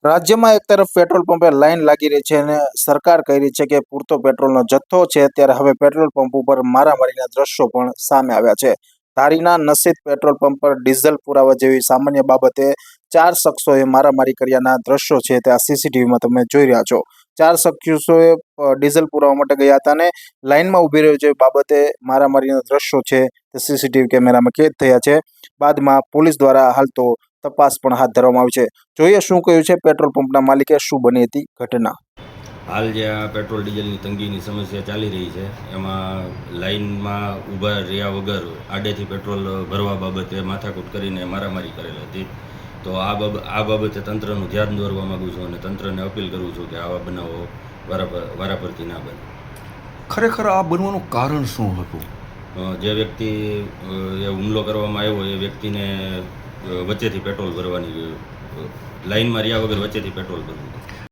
રાજ્યમાં એક તરફ પેટ્રોલ પંપે લાઈન લાગી રહી છે અને સરકાર કહી રહી છે કે પૂરતો પેટ્રોલનો જથ્થો છે, ત્યારે હવે પેટ્રોલ પંપ ઉપર મારામારીના દ્રશ્યો પણ સામે આવ્યા છે. ધારીના નશીદ પેટ્રોલ પંપ પર ડીઝલ પુરાવા જેવી સામાન્ય બાબતે 4 શખ્સોએ મારામારી કર્યાના દ્રશ્યો છે તે આ સીસીટીવીમાં તમે જોઈ રહ્યા છો. 4 શખ્સોએ ડીઝલ પુરાવા માટે ગયા હતા અને લાઈનમાં ઊભી રહ્યો છે બાબતે મારામારીના દ્રશ્યો છે તે સીસીટીવી કેમેરામાં કેદ થયા છે. બાદમાં પોલીસ દ્વારા હાલ તો તપાસ પણ હાથ ધરવામાં આવી છે. જોઈએ શું કહ્યું છે પેટ્રોલ પંપના માલિકે, શું બની હતી ઘટના. હાલ જે આ પેટ્રોલ ડીઝલની તંગીની સમસ્યા ચાલી રહી છે એમાં લાઇનમાં ઊભા રહ્યા વગર આડેથી પેટ્રોલ ભરવા બાબતે માથાકૂટ કરીને મારામારી કરેલ હતી. તો આ બાબતે તંત્રનું ધ્યાન દોરવા માગું છું અને તંત્રને અપીલ કરું છું કે આવા બનાવો વારાફરતી ના બને. ખરેખર આ બનવાનું કારણ શું હતું? જે વ્યક્તિ એ હુમલો કરવામાં આવ્યો એ વ્યક્તિને વચ્ચેથી પેટ્રોલ ભરવાની લાઇનમાં રહ્યા વગર વચ્ચેથી પેટ્રોલ ભરવું.